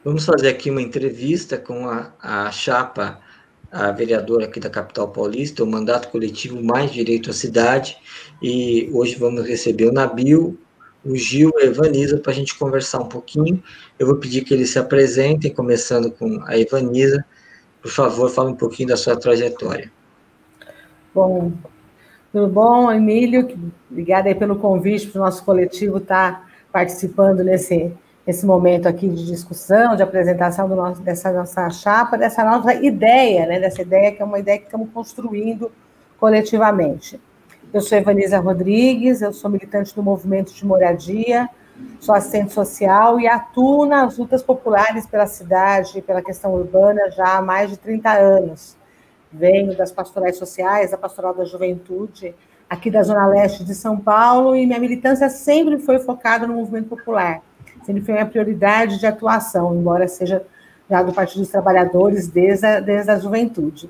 Vamos fazer aqui uma entrevista com a chapa, a vereadora aqui da capital paulista, o mandato coletivo Mais Direito à Cidade, e hoje vamos receber o Nabil, o Gil e a Evanisa para a gente conversar um pouquinho. Eu vou pedir que eles se apresentem, começando com a Evanisa. Por favor, fala um pouquinho da sua trajetória. Bom, tudo bom, Emílio? Obrigada aí pelo convite para o nosso coletivo estar participando nesse momento aqui de discussão, de apresentação dessa nossa chapa, dessa nossa ideia, né? Dessa ideia que é uma ideia que estamos construindo coletivamente. Eu sou Evanisa Rodrigues, eu sou militante do movimento de moradia, sou assistente social e atuo nas lutas populares pela cidade e pela questão urbana já há mais de 30 anos. Venho das pastorais sociais, da pastoral da juventude, aqui da Zona Leste de São Paulo, e minha militância sempre foi focada no movimento popular. Sempre foi minha prioridade de atuação, embora seja já do Partido dos Trabalhadores desde a juventude.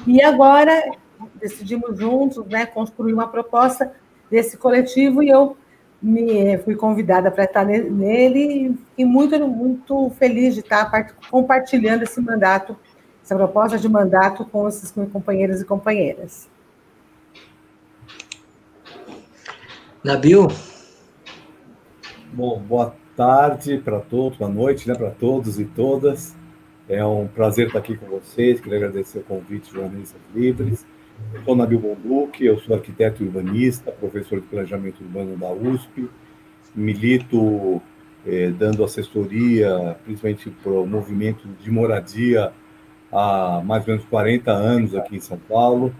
E agora decidimos juntos, né, construir uma proposta desse coletivo, e eu fui convidada para estar nele, e fiquei muito feliz de estar compartilhando esse mandato, essa proposta de mandato com esses meus companheiros e companheiras. Nabil? Bom, boa tarde para todos, boa noite, né, para todos e todas. É um prazer estar aqui com vocês, queria agradecer o convite, Jornalistas Livres. Eu sou Nabil Bonduque, eu sou arquiteto e urbanista, professor de planejamento urbano da USP, milito dando assessoria, principalmente para o movimento de moradia, há mais ou menos 40 anos aqui em São Paulo.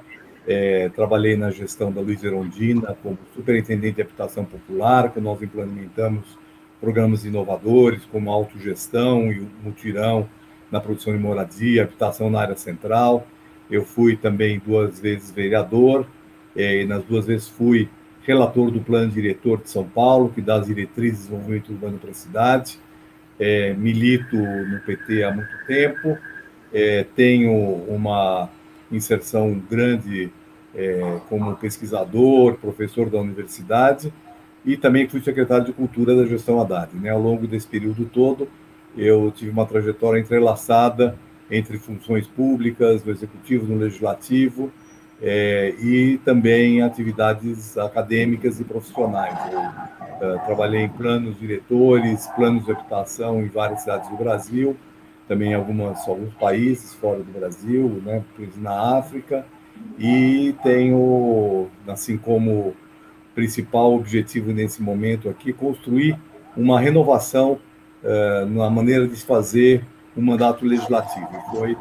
Trabalhei na gestão da Luiz Erundina como superintendente de habitação popular, quando nós implementamos programas inovadores como a autogestão e o mutirão na produção de moradia, habitação na área central. Eu fui também 2 vezes vereador, e nas 2 vezes fui relator do plano diretor de São Paulo, que dá as diretrizes de desenvolvimento urbano para a cidade. Milito no PT há muito tempo. Tenho uma inserção grande como pesquisador, professor da universidade, e também fui secretário de Cultura da gestão Haddad. Né? Ao longo desse período todo, eu tive uma trajetória entrelaçada entre funções públicas, no executivo, no legislativo, e também atividades acadêmicas e profissionais. Eu trabalhei em planos diretores, planos de habitação em várias cidades do Brasil, também em alguns países fora do Brasil, né, na África, e tenho, assim como principal objetivo nesse momento aqui, construir uma renovação na maneira de se fazer um mandato legislativo. Foi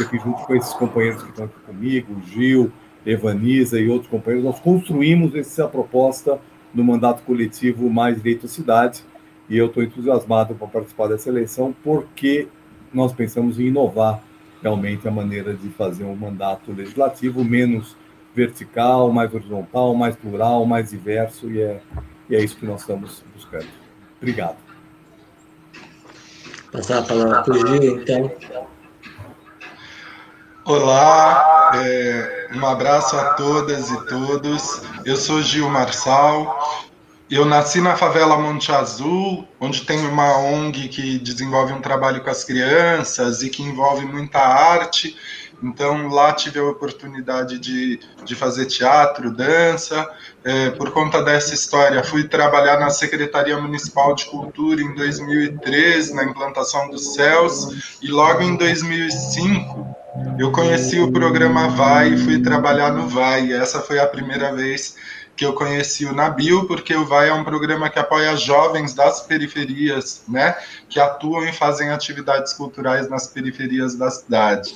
aqui junto com esses companheiros que estão aqui comigo, o Gil, Evanisa e outros companheiros, nós construímos essa proposta do mandato coletivo Mais Direito à Cidade, e eu estou entusiasmado para participar dessa eleição, porque nós pensamos em inovar realmente a maneira de fazer um mandato legislativo menos vertical, mais horizontal, mais plural, mais diverso, e é isso que nós estamos buscando. Obrigado. Passar a palavra para o Gil, então. Olá, um abraço a todas e todos. Eu sou Gil Marçal. Eu nasci na favela Monte Azul, onde tem uma ONG que desenvolve um trabalho com as crianças e que envolve muita arte. Então, lá tive a oportunidade de fazer teatro, dança. Por conta dessa história, fui trabalhar na Secretaria Municipal de Cultura em 2013, na implantação dos CELS, e logo em 2005, eu conheci o programa VAI e fui trabalhar no VAI. Essa foi a primeira vez que eu conheci o Nabil, porque o VAI é um programa que apoia jovens das periferias, né, que atuam e fazem atividades culturais nas periferias da cidade.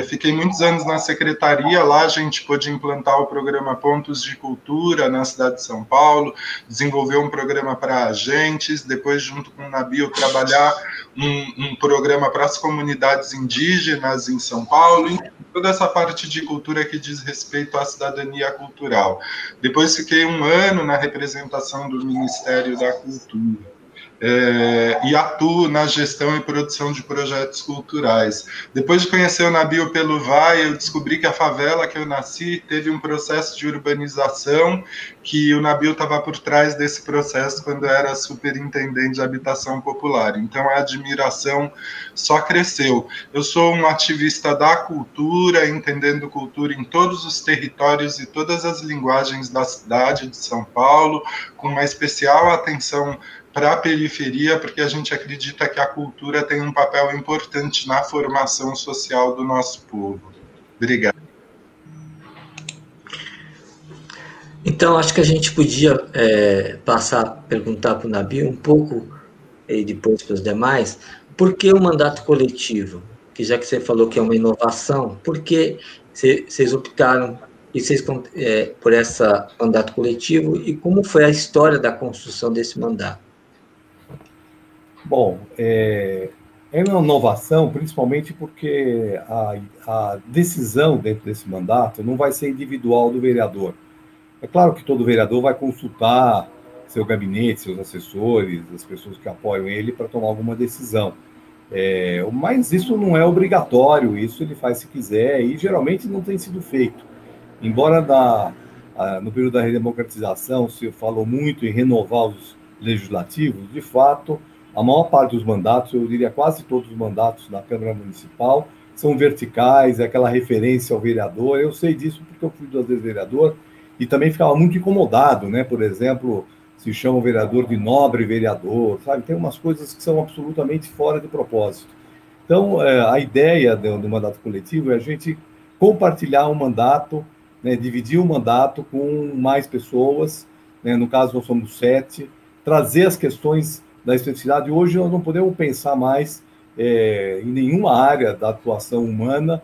Fiquei muitos anos na secretaria, lá a gente pôde implantar o programa Pontos de Cultura na cidade de São Paulo, desenvolver um programa para agentes, depois junto com o Nabil trabalhar um programa para as comunidades indígenas em São Paulo, e toda essa parte de cultura que diz respeito à cidadania cultural. Depois fiquei 1 ano na representação do Ministério da Cultura. e atuo na gestão e produção de projetos culturais. Depois de conhecer o Nabil pelo VAI, eu descobri que a favela que eu nasci teve um processo de urbanização, que o Nabil estava por trás desse processo quando era superintendente de habitação popular. Então a admiração só cresceu. Eu sou um ativista da cultura, entendendo cultura em todos os territórios e todas as linguagens da cidade de São Paulo, com uma especial atenção para a periferia, porque a gente acredita que a cultura tem um papel importante na formação social do nosso povo. Obrigado. Então, acho que a gente podia passar a perguntar para o Nabil um pouco, e depois para os demais, por que o mandato coletivo? Que já que você falou que é uma inovação, por que vocês optaram por esse mandato coletivo e como foi a história da construção desse mandato? Bom, é uma inovação, principalmente porque a decisão dentro desse mandato não vai ser individual do vereador. É claro que todo vereador vai consultar seu gabinete, seus assessores, as pessoas que apoiam ele para tomar alguma decisão. Mas isso não é obrigatório, isso ele faz se quiser e geralmente não tem sido feito. Embora no período da redemocratização se falou muito em renovar os legislativos, de fato, a maior parte dos mandatos, eu diria quase todos os mandatos da Câmara Municipal, são verticais, é aquela referência ao vereador. Eu sei disso porque eu fui 2 vezes vereador e também ficava muito incomodado, né? Por exemplo, se chama o vereador de nobre vereador, sabe? Tem umas coisas que são absolutamente fora de propósito. Então, a ideia do mandato coletivo é a gente compartilhar um mandato, né? Dividir o mandato com mais pessoas, né? No caso, nós somos 7, trazer as questões da especificidade. Hoje nós não podemos pensar mais em nenhuma área da atuação humana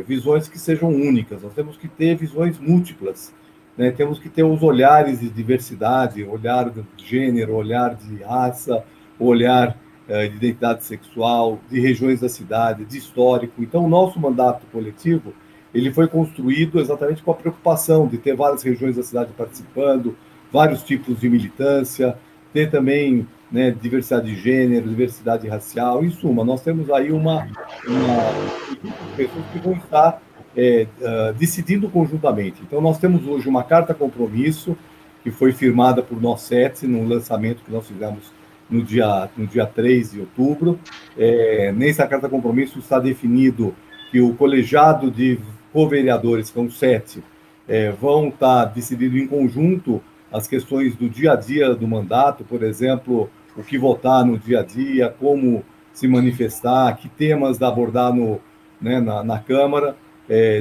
visões que sejam únicas. Nós temos que ter visões múltiplas, né? Temos que ter os olhares de diversidade, olhar de gênero, olhar de raça, olhar de identidade sexual, de regiões da cidade, de histórico. Então, o nosso mandato coletivo ele foi construído exatamente com a preocupação de ter várias regiões da cidade participando, vários tipos de militância, ter também, né, diversidade de gênero, diversidade racial. Em suma, nós temos aí uma pessoas que vão estar decidindo conjuntamente. Então, nós temos hoje uma carta compromisso que foi firmada por nós 7 no lançamento que nós fizemos no dia 3 de outubro. Nessa carta compromisso está definido que o colegiado de co-vereadores, que são 7, vão estar decidindo em conjunto as questões do dia a dia do mandato, por exemplo, o que votar no dia a dia, como se manifestar, que temas abordar na Câmara,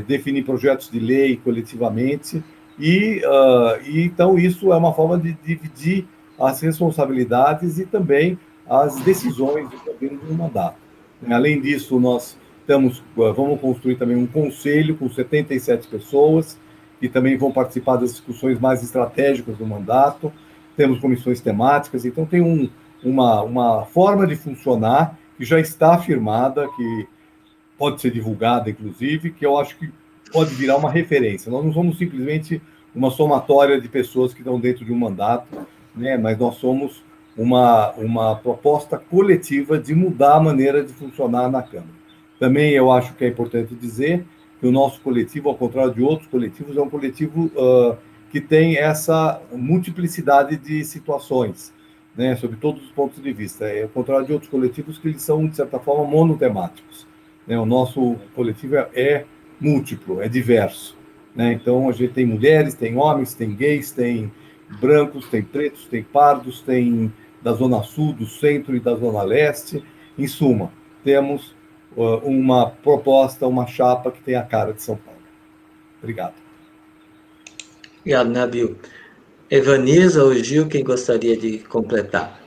definir projetos de lei coletivamente, e então isso é uma forma de dividir as responsabilidades e também as decisões dentro do mandato. Além disso, nós vamos construir também um conselho com 77 pessoas, que também vão participar das discussões mais estratégicas do mandato. Temos comissões temáticas, então tem uma forma de funcionar que já está afirmada, que pode ser divulgada, inclusive, que eu acho que pode virar uma referência. Nós não somos simplesmente uma somatória de pessoas que estão dentro de um mandato, né? Mas nós somos uma proposta coletiva de mudar a maneira de funcionar na Câmara. Também eu acho que é importante dizer que o nosso coletivo, ao contrário de outros coletivos, é um coletivo que tem essa multiplicidade de situações, né, sob todos os pontos de vista. Ao contrário de outros coletivos que eles são, de certa forma, monotemáticos, né? O nosso coletivo é múltiplo, é diverso, né? Então, a gente tem mulheres, tem homens, tem gays, tem brancos, tem pretos, tem pardos, tem da Zona Sul, do Centro e da Zona Leste. Em suma, temos uma proposta, uma chapa que tem a cara de São Paulo. Obrigado. Obrigado, Nabil. Evaniza ou Gil, quem gostaria de completar?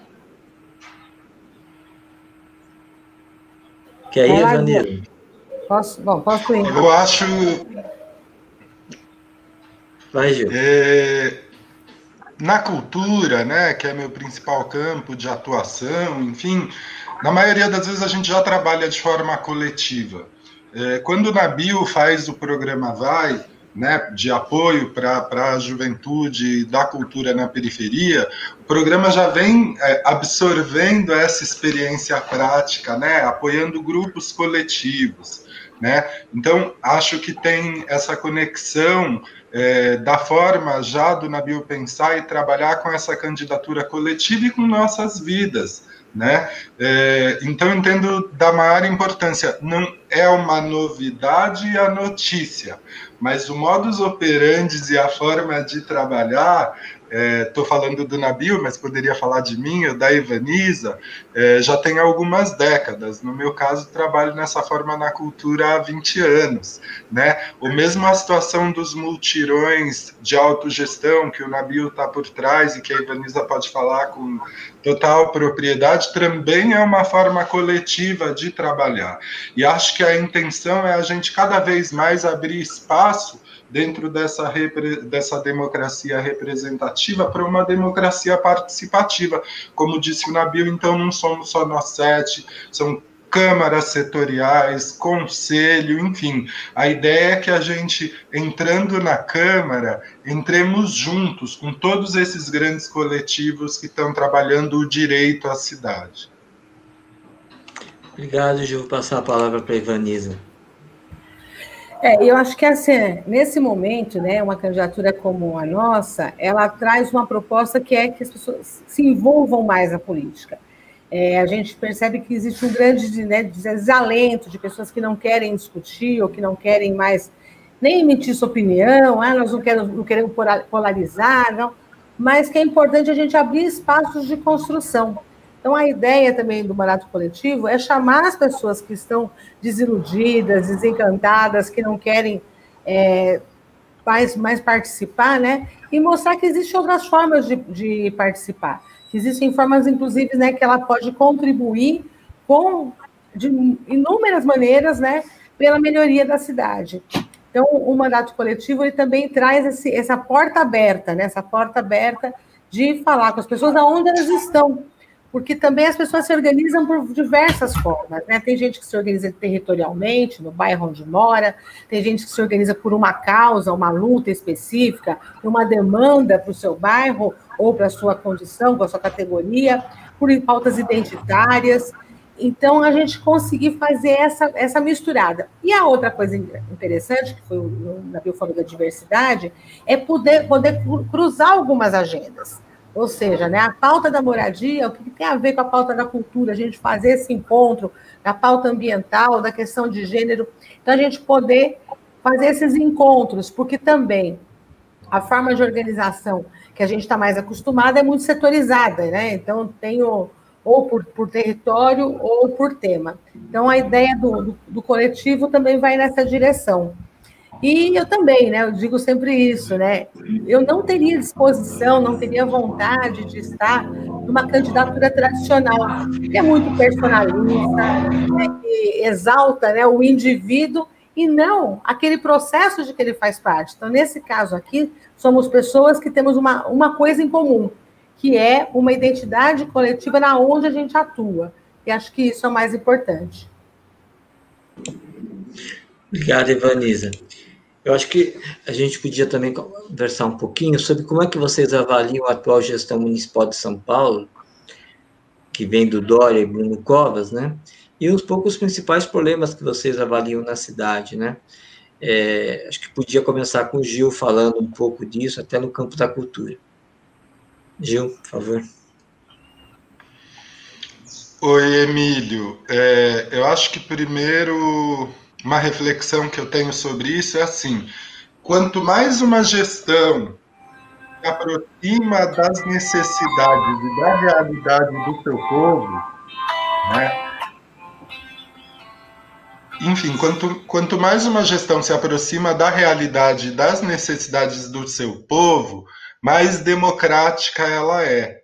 Que aí, Evaniza? Posso ir. Eu acho... Vai, Gil. Na cultura, né, que é meu principal campo de atuação, enfim, na maioria das vezes a gente já trabalha de forma coletiva. Quando o Nabil faz o programa VAI, né, de apoio para a juventude da cultura na periferia, o programa já vem absorvendo essa experiência prática, né, apoiando grupos coletivos, né? Então, acho que tem essa conexão da forma já do Nabil pensar e trabalhar com essa candidatura coletiva e com nossas vidas, né? Então, entendo da maior importância. Não é uma novidade a notícia, mas o modus operandi e a forma de trabalhar, estou falando do Nabil, mas poderia falar de mim ou da Ivaniza, já tem algumas décadas. No meu caso, trabalho nessa forma na cultura há 20 anos, né? Ou mesmo a situação dos multirões de autogestão, que o Nabil está por trás e que a Ivaniza pode falar com total propriedade, também é uma forma coletiva de trabalhar. E acho que a intenção é a gente cada vez mais abrir espaço dentro dessa democracia representativa para uma democracia participativa. Como disse o Nabil, então não somos só nós 7, são câmaras setoriais, conselho, enfim. A ideia é que a gente, entrando na Câmara, entremos juntos com todos esses grandes coletivos que estão trabalhando o direito à cidade. Obrigado, Gil. Vou passar a palavra para a Ivaniza. Eu acho que assim, nesse momento, né, uma candidatura como a nossa, ela traz uma proposta que é que as pessoas se envolvam mais na política. A gente percebe que existe um grande desalento de pessoas que não querem discutir ou que não querem mais nem emitir sua opinião, nós não queremos polarizar, não, mas que é importante a gente abrir espaços de construção. Então, a ideia também do mandato coletivo é chamar as pessoas que estão desiludidas, desencantadas, que não querem mais participar, né? E mostrar que existem outras formas de participar. Que existem formas, inclusive, né, que ela pode contribuir de inúmeras maneiras, né, pela melhoria da cidade. Então, o mandato coletivo ele também traz essa porta aberta, né? Essa porta aberta de falar com as pessoas aonde elas estão. Porque também as pessoas se organizam por diversas formas, né? Tem gente que se organiza territorialmente, no bairro onde mora, tem gente que se organiza por uma causa, uma luta específica, uma demanda para o seu bairro ou para a sua condição, para a sua categoria, por pautas identitárias. Então, a gente conseguir fazer essa misturada. E a outra coisa interessante, que foi o Nabil falou da diversidade, é poder cruzar algumas agendas. Ou seja, né, a pauta da moradia, o que tem a ver com a pauta da cultura, a gente fazer esse encontro da pauta ambiental, da questão de gênero, então a gente poder fazer esses encontros, porque também a forma de organização que a gente está mais acostumada é muito setorizada, né? Então tem ou por território ou por tema. Então a ideia do coletivo também vai nessa direção. E eu também, né? Eu digo sempre isso, né? Eu não teria disposição, não teria vontade de estar numa candidatura tradicional, que é muito personalista, né, que exalta, né, o indivíduo e não aquele processo de que ele faz parte. Então, nesse caso aqui, somos pessoas que temos uma coisa em comum, que é uma identidade coletiva na onde a gente atua. E acho que isso é o mais importante. Obrigado, Ivaniza. Eu acho que a gente podia também conversar um pouquinho sobre como é que vocês avaliam a atual gestão municipal de São Paulo, que vem do Dória e Bruno Covas, né? E uns poucos principais problemas que vocês avaliam na cidade, né? Acho que podia começar com o Gil falando um pouco disso, até no campo da cultura. Gil, por favor. Oi, Emílio. Eu acho que primeiro uma reflexão que eu tenho sobre isso é assim: quanto mais uma gestão se aproxima das necessidades e da realidade do seu povo, né? Enfim, quanto mais uma gestão se aproxima da realidade e das necessidades do seu povo, mais democrática ela é,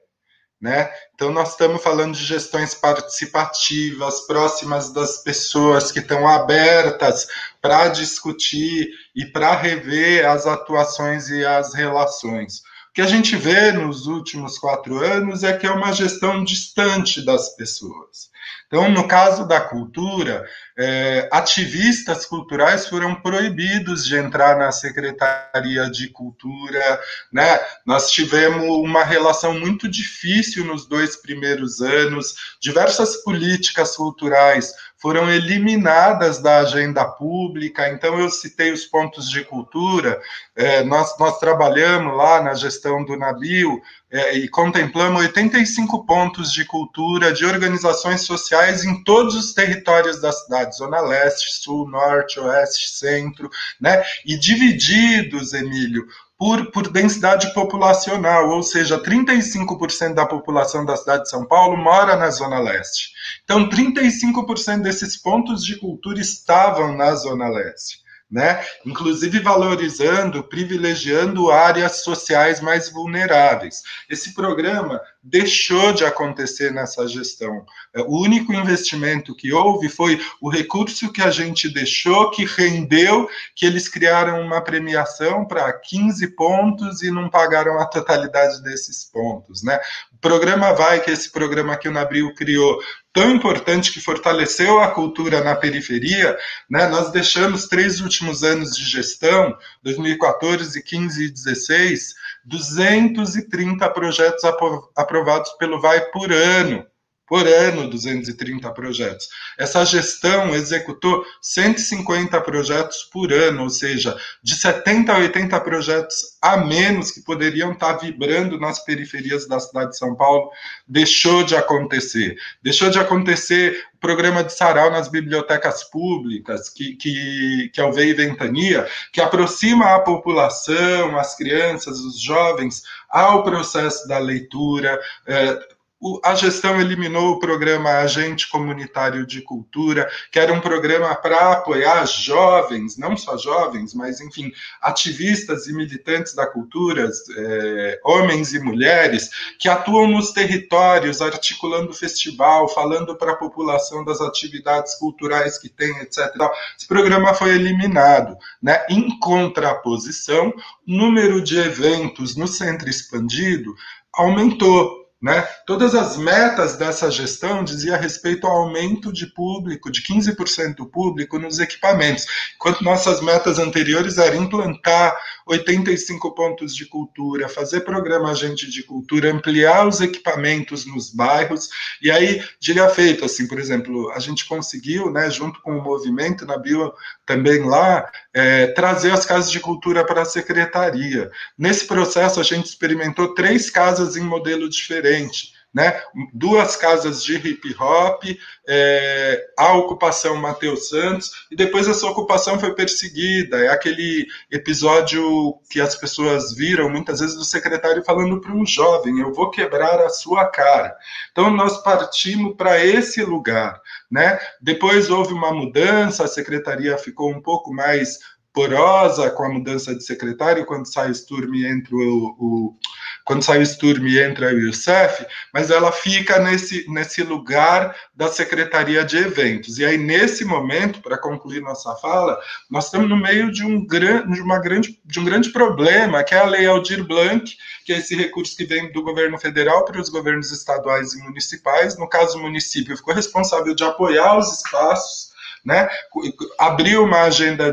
né? Então, nós estamos falando de gestões participativas, próximas das pessoas, que estão abertas para discutir e para rever as atuações e as relações. O que a gente vê nos últimos 4 anos é que é uma gestão distante das pessoas. Então, no caso da cultura, ativistas culturais foram proibidos de entrar na Secretaria de Cultura, né? Nós tivemos uma relação muito difícil nos 2 primeiros anos, diversas políticas culturais foram eliminadas da agenda pública. Então, eu citei os pontos de cultura, nós trabalhamos lá na gestão do Nabil, e contemplamos 85 pontos de cultura de organizações sociais em todos os territórios da cidade, Zona Leste, Sul, Norte, Oeste, Centro, né? E divididos, Emílio, por densidade populacional, ou seja, 35% da população da cidade de São Paulo mora na Zona Leste. Então, 35% desses pontos de cultura estavam na Zona Leste, né? Inclusive valorizando, privilegiando áreas sociais mais vulneráveis. Esse programa deixou de acontecer nessa gestão. O único investimento que houve foi o recurso que a gente deixou, que rendeu, que eles criaram uma premiação para 15 pontos e não pagaram a totalidade desses pontos, né? O programa Vai, que é esse programa que o Nabil criou, tão importante, que fortaleceu a cultura na periferia, né? Nós deixamos 3 últimos anos de gestão, 2014, 15 e 16, 230 projetos aprovados pelo Vai por ano, 230 projetos. Essa gestão executou 150 projetos por ano, ou seja, de 70 a 80 projetos a menos que poderiam estar vibrando nas periferias da cidade de São Paulo, deixou de acontecer. Deixou de acontecer o programa de sarau nas bibliotecas públicas, que é o Veio Ventania, que aproxima a população, as crianças, os jovens, ao processo da leitura. A gestão eliminou o programa Agente Comunitário de Cultura, que era um programa para apoiar jovens, não só jovens, mas, enfim, ativistas e militantes da cultura, homens e mulheres, que atuam nos territórios, articulando festival, falando para a população das atividades culturais que tem, etc. Esse programa foi eliminado, né? Em contraposição, o número de eventos no Centro Expandido aumentou, né? Todas as metas dessa gestão diziam respeito ao aumento de público, de 15% do público nos equipamentos, enquanto nossas metas anteriores eram implantar 85 pontos de cultura, fazer programa Agente de Cultura, ampliar os equipamentos nos bairros, e aí, diria feito, assim, por exemplo, a gente conseguiu, né, junto com o movimento, na Bio também lá, trazer as casas de cultura para a secretaria. Nesse processo, a gente experimentou 3 casas em modelo diferente, né? 2 casas de hip hop, a ocupação Matheus Santos, e depois essa ocupação foi perseguida. É aquele episódio que as pessoas viram muitas vezes do secretário falando para um jovem: eu vou quebrar a sua cara. Então nós partimos para esse lugar, né? Depois houve uma mudança, a secretaria ficou um pouco mais porosa com a mudança de secretário, quando sai o Sturm e entra quando sai o Sturm e entra o Youssef, mas ela fica nesse lugar da Secretaria de Eventos. E aí, nesse momento, para concluir nossa fala, nós estamos no meio de um grande problema, que é a Lei Aldir Blanc, que é esse recurso que vem do governo federal para os governos estaduais e municipais. No caso, o município ficou responsável de apoiar os espaços, né? Abriu uma agenda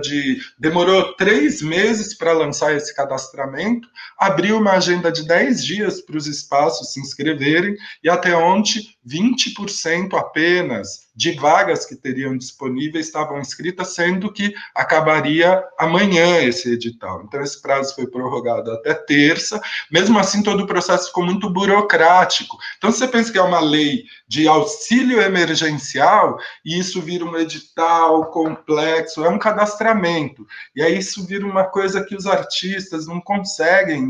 demorou 3 meses para lançar esse cadastramento, abriu uma agenda de 10 dias para os espaços se inscreverem, e até ontem 20% apenas de vagas que teriam disponíveis estavam inscritas, sendo que acabaria amanhã esse edital. Então esse prazo foi prorrogado até terça. Mesmo assim, todo o processo ficou muito burocrático. Então você pensa que é uma lei de auxílio emergencial e isso vira um edital complexo, é um cadastramento. E aí isso vira uma coisa que os artistas não conseguem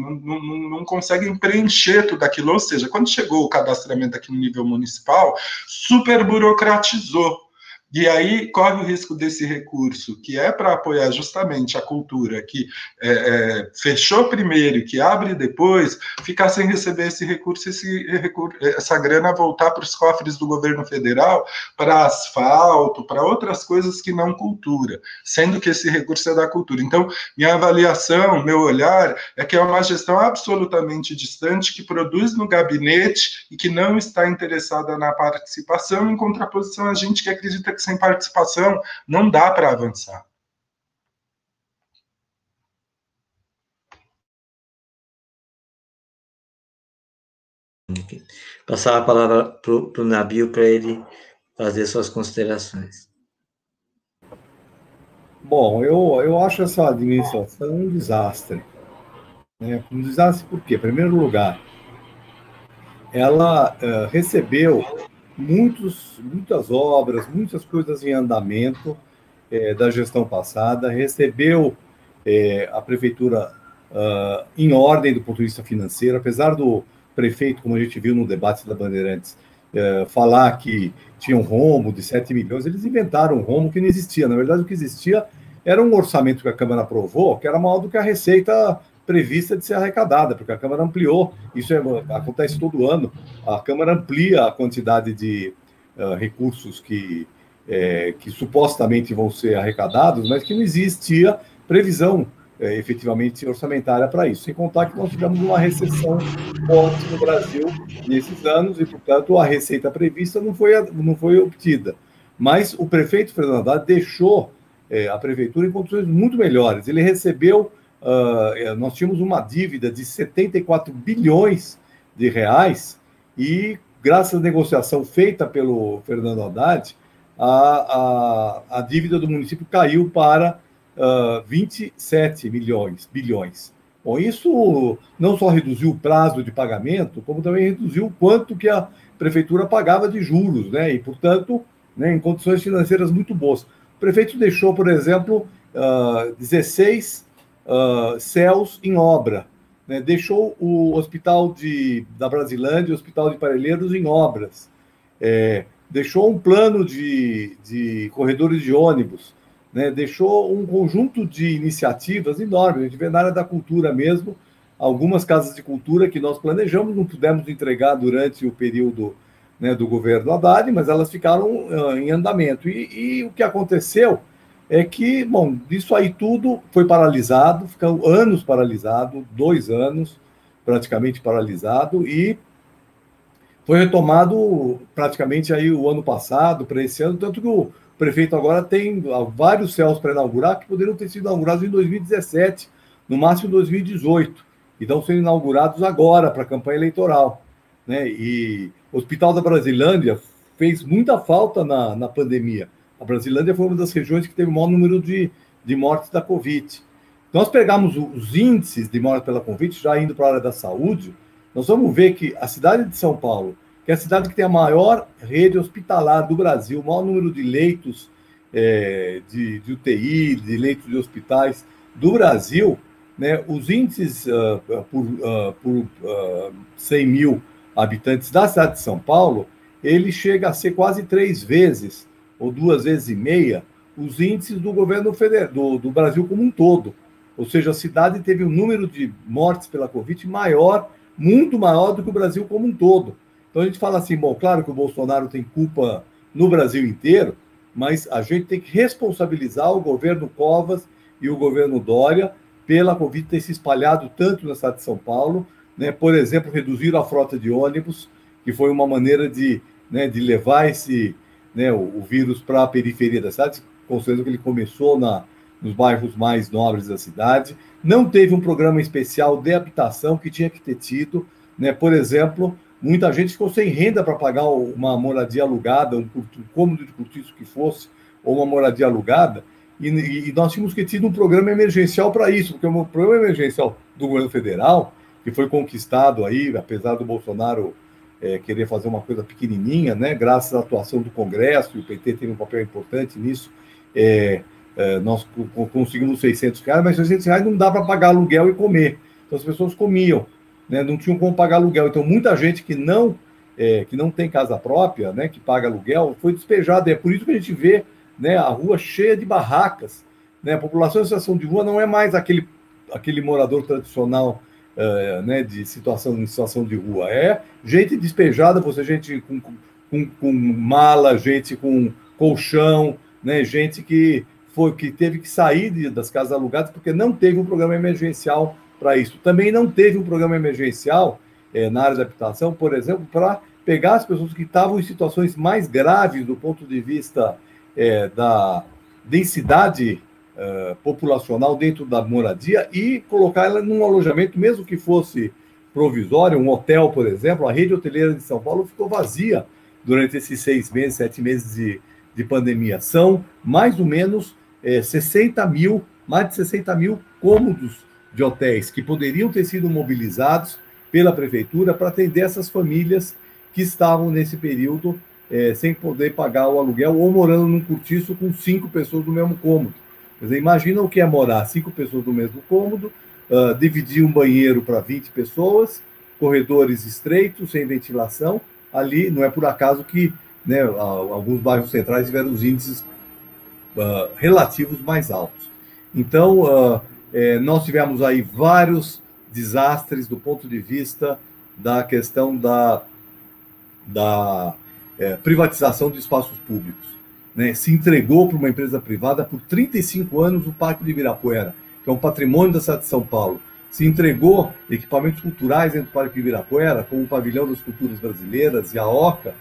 preencher tudo aquilo. Ou seja, quando chegou o cadastramento aqui no nível municipal, super burocratizou, E aí corre o risco desse recurso, que é para apoiar justamente a cultura, que fechou primeiro e que abre depois, ficar sem receber esse recurso, essa grana voltar para os cofres do governo federal, para asfalto, para outras coisas que não cultura, sendo que esse recurso é da cultura. Então, minha avaliação, meu olhar, é que é uma gestão absolutamente distante, que produz no gabinete e que não está interessada na participação, em contraposição a gente que acredita que sem participação não dá para avançar. Passar a palavra para o Nabil, para ele fazer suas considerações. Bom, eu acho essa administração um desastre. Né? Um desastre por quê? Em primeiro lugar, ela recebeu muitas obras, muitas coisas em andamento da gestão passada, recebeu a prefeitura em ordem do ponto de vista financeiro, apesar do prefeito, como a gente viu no debate da Bandeirantes, falar que tinha um rombo de 7 milhões, eles inventaram um rombo que não existia. Na verdade, o que existia era um orçamento que a Câmara aprovou, que era maior do que a receita prevista de ser arrecadada, porque a Câmara ampliou, isso acontece todo ano, a Câmara amplia a quantidade de recursos que supostamente vão ser arrecadados, mas que não existia previsão efetivamente orçamentária para isso. Sem contar que nós tivemos uma recessão forte no Brasil nesses anos e, portanto, a receita prevista não foi obtida. Mas o prefeito Fernando Haddad deixou a prefeitura em condições muito melhores. Ele recebeu, nós tínhamos uma dívida de 74 bilhões de reais e, graças à negociação feita pelo Fernando Haddad, a dívida do município caiu para 27 bilhões. Bom, isso não só reduziu o prazo de pagamento, como também reduziu o quanto que a prefeitura pagava de juros, né? E, portanto, né, em condições financeiras muito boas. O prefeito deixou, por exemplo, 16 CELs em obra, né? Deixou o hospital da Brasilândia, o hospital de Parelheiros em obras, deixou um plano de corredores de ônibus, né? Deixou um conjunto de iniciativas enormes. A gente vê na área da cultura mesmo, algumas casas de cultura que nós planejamos, não pudemos entregar durante o período, né, do governo Haddad, mas elas ficaram em andamento. E o que aconteceu é que, bom, isso aí tudo foi paralisado, ficou anos paralisado, 2 anos praticamente paralisado, e foi retomado praticamente aí o ano passado, para esse ano, tanto que o prefeito agora tem vários CELs para inaugurar, que poderiam ter sido inaugurados em 2017, no máximo em 2018, e estão sendo inaugurados agora, para a campanha eleitoral, né? E o Hospital da Brasilândia fez muita falta na pandemia. A Brasilândia foi uma das regiões que teve o maior número de mortes da Covid. Nós pegamos os índices de morte pela Covid, já indo para a área da saúde, nós vamos ver que a cidade de São Paulo, que é a cidade que tem a maior rede hospitalar do Brasil, o maior número de leitos de UTI, de leitos de hospitais do Brasil, né, os índices por 100 mil habitantes da cidade de São Paulo, ele chega a ser quase 3 vezes, ou 2 vezes e meia, os índices do governo federal, do Brasil como um todo. Ou seja, a cidade teve um número de mortes pela Covid maior, muito maior do que o Brasil como um todo. Então a gente fala assim, bom, claro que o Bolsonaro tem culpa no Brasil inteiro, mas a gente tem que responsabilizar o governo Covas e o governo Dória pela Covid ter se espalhado tanto na cidade de São Paulo, né? Por exemplo, reduzir a frota de ônibus, que foi uma maneira de levar o vírus para a periferia da cidade, considerando que ele começou nos bairros mais nobres da cidade. Não teve um programa especial de habitação que tinha que ter tido, né? Por exemplo, muita gente ficou sem renda para pagar uma moradia alugada, um cômodo de cortiço que fosse, ou uma moradia alugada, e nós tínhamos que ter tido um programa emergencial para isso, porque o programa emergencial do governo federal, que foi conquistado aí, apesar do Bolsonaro querer fazer uma coisa pequenininha, né, graças à atuação do Congresso, e o PT teve um papel importante nisso, nós conseguimos R$600, mas R$600 não dá para pagar aluguel e comer. Então as pessoas comiam, né, não tinham como pagar aluguel. Então muita gente que não que não tem casa própria, né, que paga aluguel, foi despejado. É por isso que a gente vê, né, a rua cheia de barracas. Né? A população em situação de rua não é mais aquele morador tradicional, né, em situação de rua. É gente despejada, gente com mala, gente com colchão, né, gente que teve que sair das casas alugadas porque não teve um programa emergencial para isso. Também não teve um programa emergencial na área da habitação, por exemplo, para pegar as pessoas que estavam em situações mais graves do ponto de vista da densidade populacional dentro da moradia e colocar ela num alojamento, mesmo que fosse provisório, um hotel, por exemplo. A rede hoteleira de São Paulo ficou vazia durante esses 6 meses, 7 meses de pandemia. São mais ou menos mais de 60 mil cômodos de hotéis que poderiam ter sido mobilizados pela prefeitura para atender essas famílias que estavam nesse período sem poder pagar o aluguel ou morando num cortiço com 5 pessoas no mesmo cômodo. Quer dizer, imagina o que é morar 5 pessoas no mesmo cômodo, dividir um banheiro para 20 pessoas, corredores estreitos, sem ventilação. Ali não é por acaso que, né, alguns bairros centrais tiveram os índices relativos mais altos. Então, nós tivemos aí vários desastres do ponto de vista da questão da privatização de espaços públicos. Né? Se entregou para uma empresa privada por 35 anos o Parque de Ibirapuera, que é um patrimônio da cidade de São Paulo. Se entregou equipamentos culturais dentro do Parque de Ibirapuera, como o Pavilhão das Culturas Brasileiras e a OCA,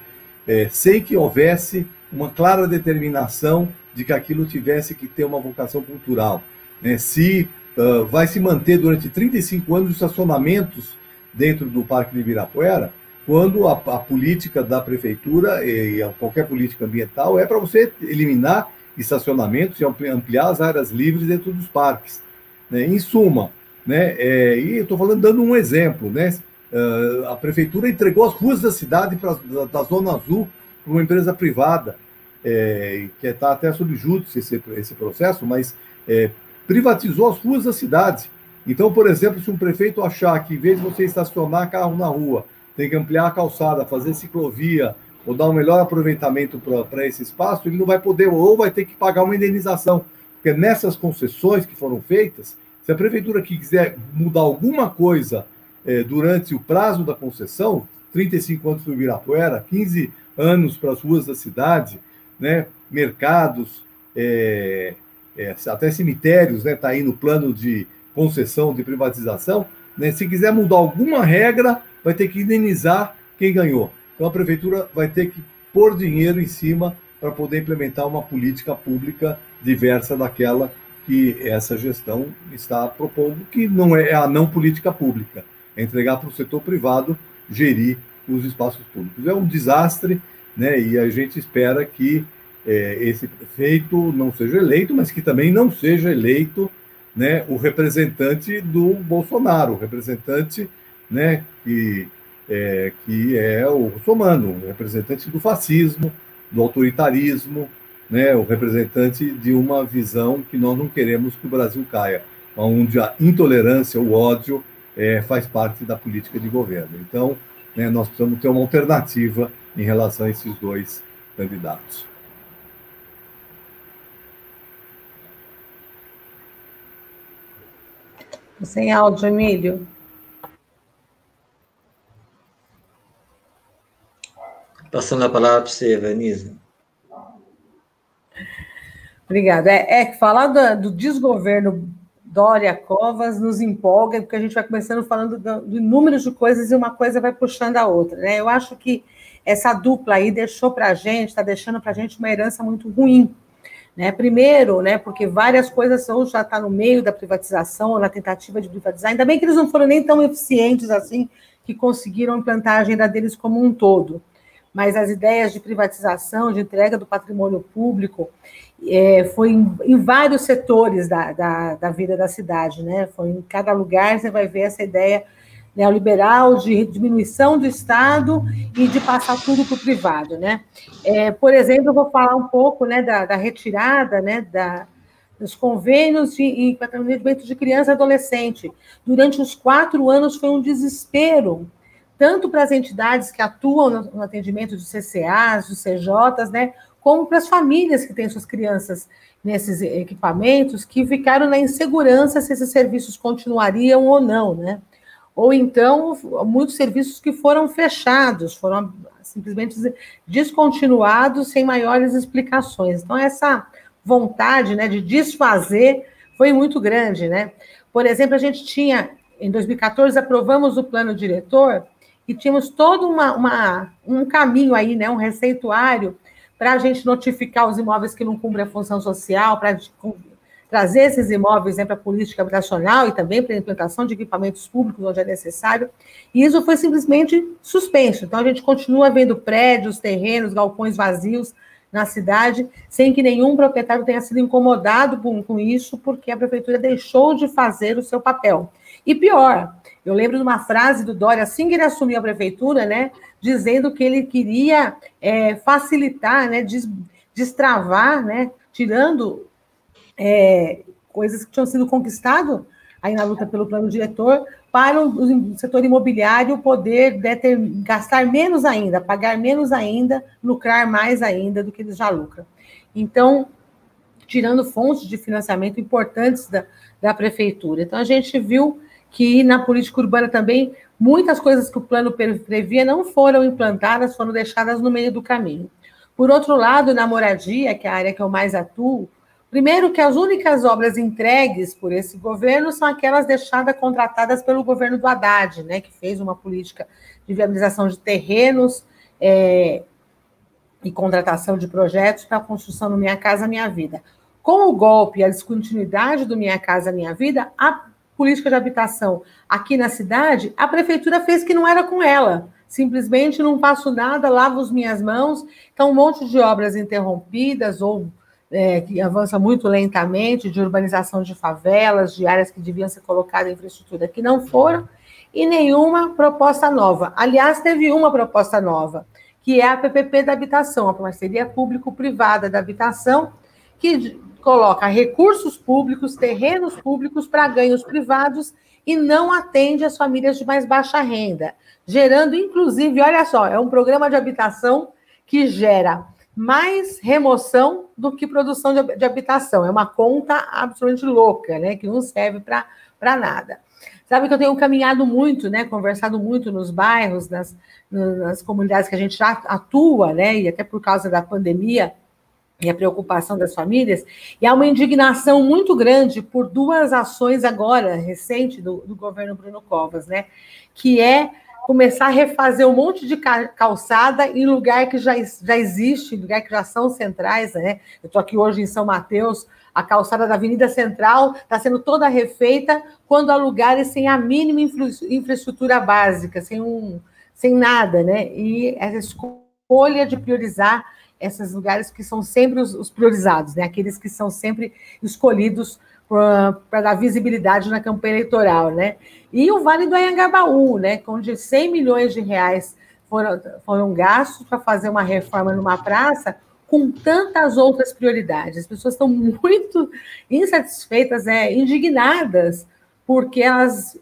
sem que houvesse uma clara determinação de que aquilo tivesse que ter uma vocação cultural. Né? Vai se manter durante 35 anos estacionamentos dentro do Parque de Ibirapuera, quando a política da prefeitura e qualquer política ambiental é para você eliminar estacionamentos e ampliar as áreas livres dentro dos parques. Né? Em suma, né, e eu estou dando um exemplo, né? A prefeitura entregou as ruas da cidade, da Zona Azul, para uma empresa privada, que está até sob júdice esse processo, mas privatizou as ruas da cidade. Então, por exemplo, se um prefeito achar que, em vez de você estacionar carro na rua, tem que ampliar a calçada, fazer ciclovia, ou dar um melhor aproveitamento para esse espaço, ele não vai poder, ou vai ter que pagar uma indenização. Porque nessas concessões que foram feitas, se a prefeitura quiser mudar alguma coisa durante o prazo da concessão, 35 anos para o Ibirapuera, 15 anos para as ruas da cidade, né, mercados, até cemitérios, né, está aí no plano de concessão, de privatização, né, se quiser mudar alguma regra, vai ter que indenizar quem ganhou. Então a prefeitura vai ter que pôr dinheiro em cima para poder implementar uma política pública diversa daquela que essa gestão está propondo, que não é a não política pública, é entregar para o setor privado gerir os espaços públicos. É um desastre, né, e a gente espera que esse prefeito não seja eleito, mas que também não seja eleito, né, o representante do Bolsonaro, o representante, né, que é o russomano, o representante do fascismo, do autoritarismo, né, o representante de uma visão que nós não queremos que o Brasil caia, onde a intolerância, o ódio faz parte da política de governo. Então, né, nós precisamos ter uma alternativa em relação a esses dois candidatos. Sem áudio, Emílio. Passando a palavra para você, Vanisa. Obrigada. Falar do desgoverno Dória Covas nos empolga, porque a gente vai começando falando de números de coisas e uma coisa vai puxando a outra, né? Eu acho que essa dupla aí está deixando para a gente uma herança muito ruim, né? Primeiro, né, porque várias coisas ou já estão no meio da privatização ou na tentativa de privatizar, ainda bem que eles não foram nem tão eficientes assim, que conseguiram implantar a agenda deles como um todo. Mas as ideias de privatização, de entrega do patrimônio público, foi em vários setores da vida da cidade, né? Foi em cada lugar, você vai ver essa ideia neoliberal de diminuição do Estado e de passar tudo para o privado, né? Por exemplo, eu vou falar um pouco, né, da retirada, né, dos convênios de atendimento de criança e adolescente. Durante os 4 anos foi um desespero tanto para as entidades que atuam no atendimento de CCAs, dos CJs, né, como para as famílias que têm suas crianças nesses equipamentos, que ficaram na insegurança se esses serviços continuariam ou não, né? Ou então, muitos serviços que foram fechados, foram simplesmente descontinuados sem maiores explicações. Então, essa vontade, né, de desfazer foi muito grande, né? Por exemplo, a gente tinha, em 2014, aprovamos o plano diretor e tínhamos todo um caminho aí, né, um receituário para a gente notificar os imóveis que não cumprem a função social, para trazer esses imóveis, né, para a política habitacional e também para a implantação de equipamentos públicos onde é necessário, e isso foi simplesmente suspenso. Então, a gente continua vendo prédios, terrenos, galpões vazios na cidade, sem que nenhum proprietário tenha sido incomodado com isso, porque a prefeitura deixou de fazer o seu papel. E pior, eu lembro de uma frase do Dória, assim que ele assumiu a prefeitura, né, dizendo que ele queria facilitar, né, destravar, né, tirando coisas que tinham sido conquistadas aí na luta pelo plano diretor, para o setor imobiliário poder gastar menos ainda, pagar menos ainda, lucrar mais ainda do que eles já lucram. Então, tirando fontes de financiamento importantes da prefeitura. Então, a gente viu que na política urbana também, muitas coisas que o plano previa não foram implantadas, foram deixadas no meio do caminho. Por outro lado, na moradia, que é a área que eu mais atuo, primeiro que as únicas obras entregues por esse governo são aquelas deixadas contratadas pelo governo do Haddad, né, que fez uma política de viabilização de terrenos e contratação de projetos para a construção do Minha Casa Minha Vida. Com o golpe e a descontinuidade do Minha Casa Minha Vida, a política de habitação aqui na cidade, a prefeitura fez que não era com ela. Simplesmente não faço nada, lavo as minhas mãos. Então, um monte de obras interrompidas ou que avança muito lentamente, de urbanização de favelas, de áreas que deviam ser colocadas em infraestrutura que não foram, e nenhuma proposta nova. Aliás, teve uma proposta nova, que é a PPP da habitação, a parceria público-privada da habitação, que coloca recursos públicos, terrenos públicos para ganhos privados e não atende as famílias de mais baixa renda, gerando, inclusive, olha só, é um programa de habitação que gera mais remoção do que produção de habitação. É uma conta absolutamente louca, né, que não serve para nada. Sabe que eu tenho caminhado muito, né, conversado muito nos bairros, nas comunidades que a gente já atua, né, e até por causa da pandemia e a preocupação das famílias, e há uma indignação muito grande por duas ações agora, recente, do governo Bruno Covas, né, que é começar a refazer um monte de calçada em lugar que já existe, em lugar que já são centrais, né? Eu estou aqui hoje em São Mateus, a calçada da Avenida Central está sendo toda refeita, quando há lugares sem a mínima infraestrutura básica, sem nada, né? E essa escolha de priorizar esses lugares que são sempre os priorizados, né? Aqueles que são sempre escolhidos para dar visibilidade na campanha eleitoral, né? E o Vale do Anhangabaú, né? Onde 100 milhões de reais foram gastos para fazer uma reforma numa praça com tantas outras prioridades. As pessoas estão muito insatisfeitas, indignadas, porque elas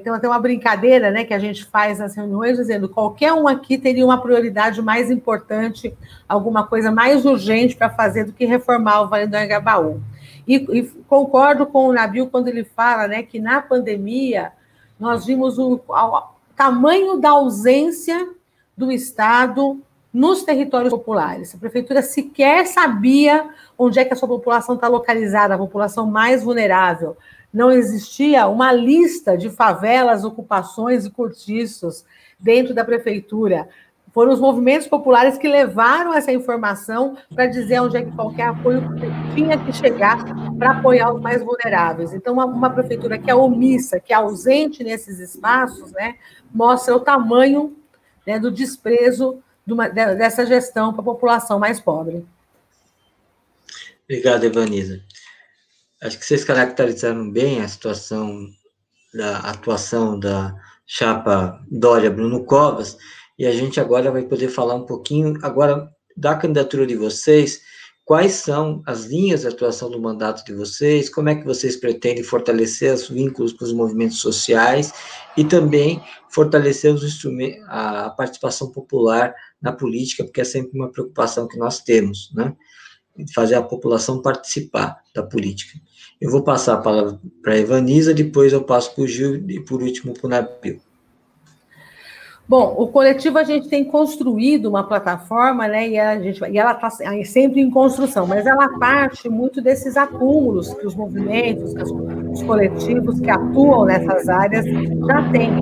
tem até uma brincadeira, né, que a gente faz nas reuniões, dizendo que qualquer um aqui teria uma prioridade mais importante, alguma coisa mais urgente para fazer do que reformar o Vale do Anhangabaú. E concordo com o Nabil quando ele fala, né, que na pandemia nós vimos o tamanho da ausência do Estado nos territórios populares. A prefeitura sequer sabia onde é que a sua população está localizada, a população mais vulnerável. Não existia uma lista de favelas, ocupações e cortiços dentro da prefeitura. Foram os movimentos populares que levaram essa informação para dizer onde é que qualquer apoio tinha que chegar para apoiar os mais vulneráveis. Então, uma prefeitura que é omissa, que é ausente nesses espaços, né, mostra o tamanho, né, do desprezo dessa gestão para a população mais pobre. Obrigado, Evanisa. Acho que vocês caracterizaram bem a situação da atuação da chapa Dória-Bruno Covas, e a gente agora vai poder falar um pouquinho agora da candidatura de vocês, quais são as linhas de atuação do mandato de vocês, como é que vocês pretendem fortalecer os vínculos com os movimentos sociais e também fortalecer os instrumentos, a participação popular na política, porque é sempre uma preocupação que nós temos, né? Fazer a população participar da política. Eu vou passar a palavra para a Evanisa, depois eu passo para o Gil e, por último, para o Nabil. Bom, o coletivo a gente tem construído uma plataforma, né, e ela está sempre em construção, mas ela parte muito desses acúmulos que os movimentos, que os coletivos que atuam nessas áreas já têm,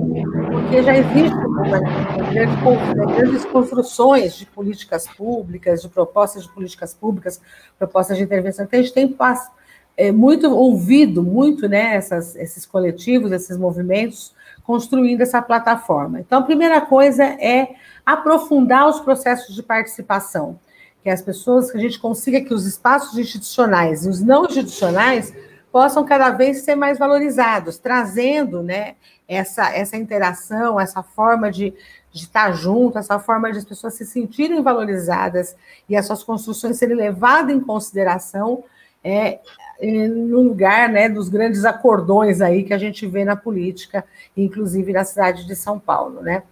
porque já existe grandes construções de políticas públicas, de propostas de políticas públicas, propostas de intervenção. Então, a gente tem muito ouvido, né, esses coletivos, esses movimentos, construindo essa plataforma. Então, a primeira coisa é aprofundar os processos de participação, que as pessoas, que a gente consiga que os espaços institucionais e os não institucionais possam cada vez ser mais valorizados, trazendo, né, essa interação, essa forma de estar junto, essa forma de as pessoas se sentirem valorizadas e as suas construções serem levadas em consideração no lugar, né, dos grandes acordões aí que a gente vê na política, inclusive na cidade de São Paulo, né?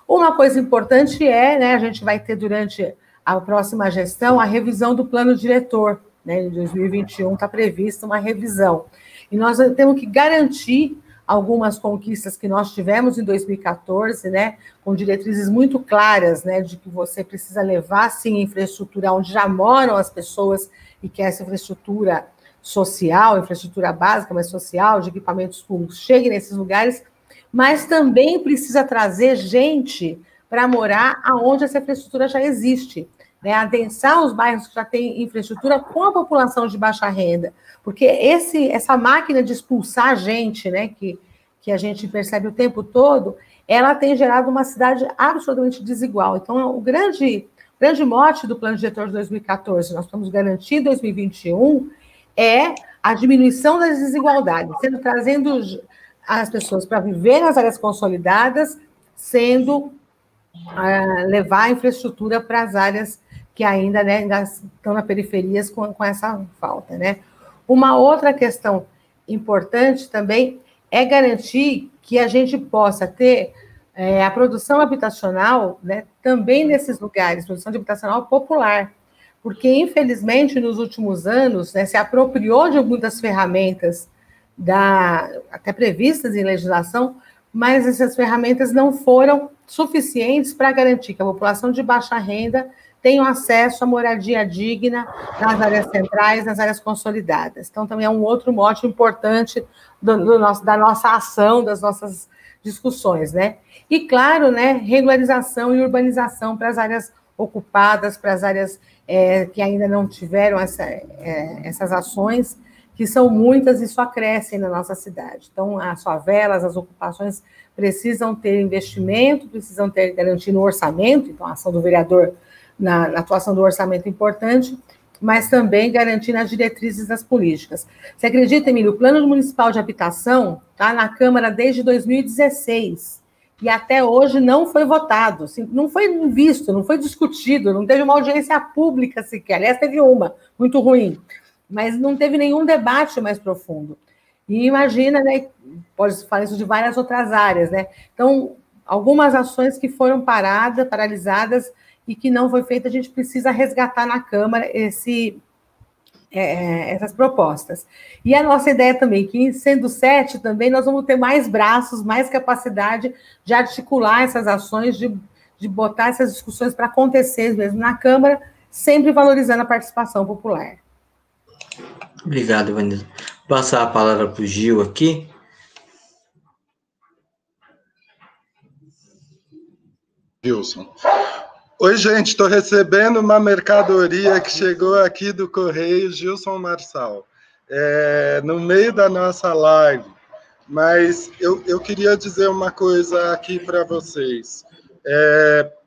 Uma coisa importante né, a gente vai ter durante a próxima gestão a revisão do plano diretor, né? Em 2021 está prevista uma revisão. E nós temos que garantir algumas conquistas que nós tivemos em 2014, né, com diretrizes muito claras, né, de que você precisa levar, sim, infraestrutura onde já moram as pessoas e que essa infraestrutura social, infraestrutura básica, mas social, de equipamentos públicos, chegue nesses lugares, mas também precisa trazer gente para morar aonde essa infraestrutura já existe, né? Adensar os bairros que já têm infraestrutura com a população de baixa renda, porque essa máquina de expulsar gente, né, que a gente percebe o tempo todo, ela tem gerado uma cidade absolutamente desigual. Então, o grande mote do Plano Diretor de 2014, nós estamos garantindo em 2021, é a diminuição das desigualdades, trazendo as pessoas para viver nas áreas consolidadas, levar a infraestrutura para as áreas que ainda, né, estão na periferias com essa falta, né? Uma outra questão importante também é garantir que a gente possa ter a produção habitacional, né, também nesses lugares, produção de habitacional popular, porque, infelizmente, nos últimos anos, né, se apropriou de muitas ferramentas até previstas em legislação, mas essas ferramentas não foram suficientes para garantir que a população de baixa renda tenha acesso à moradia digna nas áreas centrais, nas áreas consolidadas. Então, também é um outro mote importante da nossa ação, das nossas discussões, né? E, claro, né, regularização e urbanização para as áreas ocupadas, para as áreas que ainda não tiveram essas ações, que são muitas e só crescem na nossa cidade. Então, as favelas, as ocupações precisam ter investimento, precisam ter garantia no orçamento, então a ação do vereador na atuação do orçamento é importante, mas também garantir nas diretrizes das políticas. Você acredita, Emílio, o Plano Municipal de Habitação está na Câmara desde 2016, e até hoje não foi votado, assim, não foi visto, não foi discutido, não teve uma audiência pública sequer. Aliás, teve uma, muito ruim, mas não teve nenhum debate mais profundo. E imagina, né, pode falar isso de várias outras áreas, né? Então, algumas ações que foram paralisadas e que não foi feita, a gente precisa resgatar na Câmara essas propostas. E a nossa ideia também, que sendo 7 também, nós vamos ter mais braços, mais capacidade de articular essas ações, de botar essas discussões para acontecer mesmo na Câmara, sempre valorizando a participação popular. Obrigado, Vanessa. Vou passar a palavra para o Gil aqui. Wilson. Oi, gente, estou recebendo uma mercadoria que chegou aqui do Correio Gilson Marçal, no meio da nossa live, mas eu queria dizer uma coisa aqui para vocês.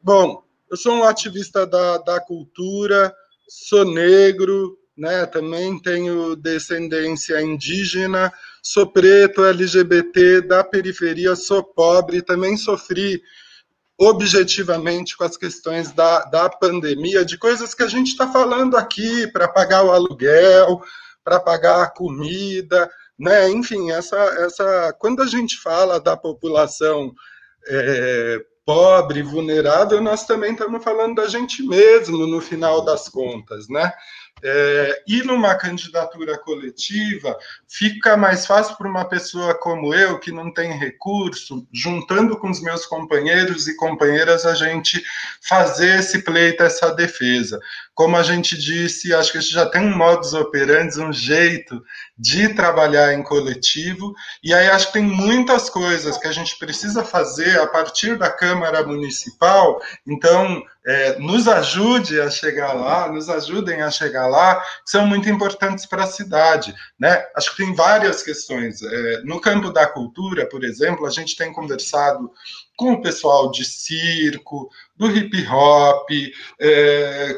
Bom, eu sou um ativista da cultura, sou negro, né, também tenho descendência indígena, sou preto, LGBT, da periferia, sou pobre, também sofri objetivamente com as questões da pandemia, de coisas que a gente está falando aqui, para pagar o aluguel, para pagar a comida, né? Enfim, quando a gente fala da população pobre, vulnerável, nós também estamos falando da gente mesmo, no final das contas, né? E numa candidatura coletiva, fica mais fácil para uma pessoa como eu, que não tem recurso, juntando com os meus companheiros e companheiras, a gente fazer esse pleito, essa defesa. Como a gente disse, acho que a gente já tem um modus operandi, um jeito de trabalhar em coletivo, e aí acho que tem muitas coisas que a gente precisa fazer a partir da Câmara Municipal. Então, nos ajude a chegar lá, nos ajudem a chegar lá, que são muito importantes para a cidade, né? Acho que tem várias questões. No campo da cultura, por exemplo, a gente tem conversado com o pessoal de circo, do hip hop,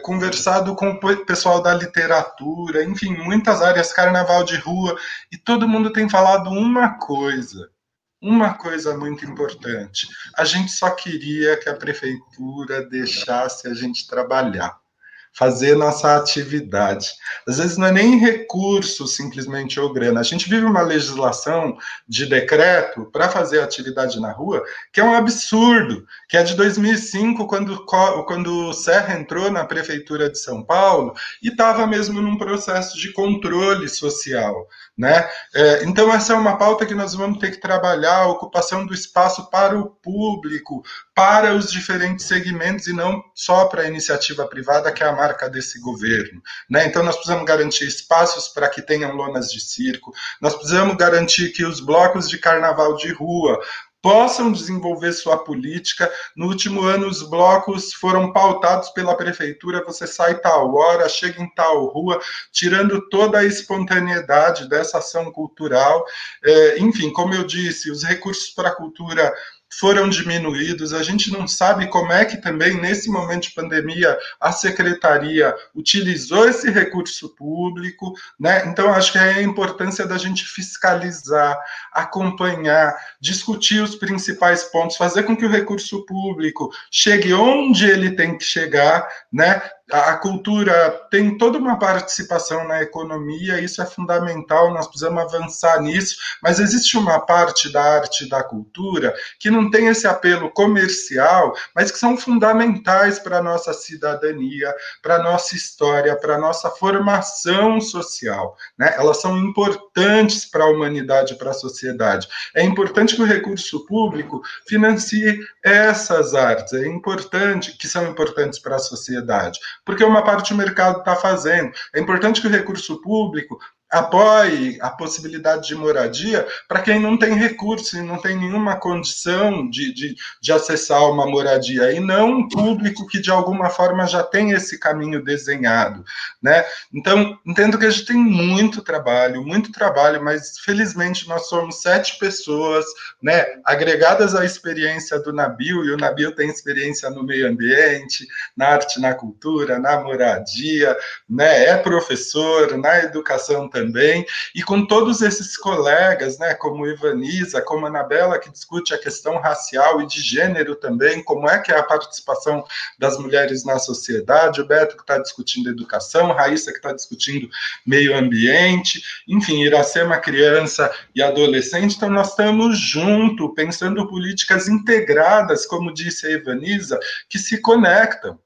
conversado com o pessoal da literatura, enfim, muitas áreas, carnaval de rua, e todo mundo tem falado uma coisa muito importante: a gente só queria que a prefeitura deixasse a gente trabalhar, fazer nossa atividade. Às vezes não é nem recurso, simplesmente, ou grana. A gente vive uma legislação de decreto para fazer atividade na rua, que é um absurdo, que é de 2005, quando o Serra entrou na Prefeitura de São Paulo e estava mesmo num processo de controle social, né? Então, essa é uma pauta que nós vamos ter que trabalhar, a ocupação do espaço para o público, para os diferentes segmentos, e não só para a iniciativa privada, que é a marca desse governo, né? Então, nós precisamos garantir espaços para que tenham lonas de circo, nós precisamos garantir que os blocos de carnaval de rua possam desenvolver sua política. No último ano, os blocos foram pautados pela prefeitura, você sai tal hora, chega em tal rua, tirando toda a espontaneidade dessa ação cultural. Enfim, como eu disse, os recursos para a cultura foram diminuídos, a gente não sabe como é que também, nesse momento de pandemia, a secretaria utilizou esse recurso público, né? Então, acho que é a importância da gente fiscalizar, acompanhar, discutir os principais pontos, fazer com que o recurso público chegue onde ele tem que chegar, né? A cultura tem toda uma participação na economia, isso é fundamental, nós precisamos avançar nisso, mas existe uma parte da arte e da cultura que não tem esse apelo comercial, mas que são fundamentais para a nossa cidadania, para a nossa história, para a nossa formação social, né? Elas são importantes para a humanidade, para a sociedade. É importante que o recurso público financie essas artes, é importante, que são importantes para a sociedade, porque uma parte do mercado está fazendo. É importante que o recurso público apoie a possibilidade de moradia para quem não tem recurso e não tem nenhuma condição de acessar uma moradia, e não um público que, de alguma forma, já tem esse caminho desenhado, né? Então, entendo que a gente tem muito trabalho, mas, felizmente, nós somos 7 pessoas, né, agregadas à experiência do Nabil, e o Nabil tem experiência no meio ambiente, na arte, na cultura, na moradia, né, é professor, na educação também, e com todos esses colegas, né, como Ivaniza, como a Anabela, que discute a questão racial e de gênero também, como é que é a participação das mulheres na sociedade, o Beto, que está discutindo educação, Raíssa, que está discutindo meio ambiente, enfim, Iracema, criança e adolescente. Então, nós estamos juntos, pensando políticas integradas, como disse a Ivaniza, que se conectam,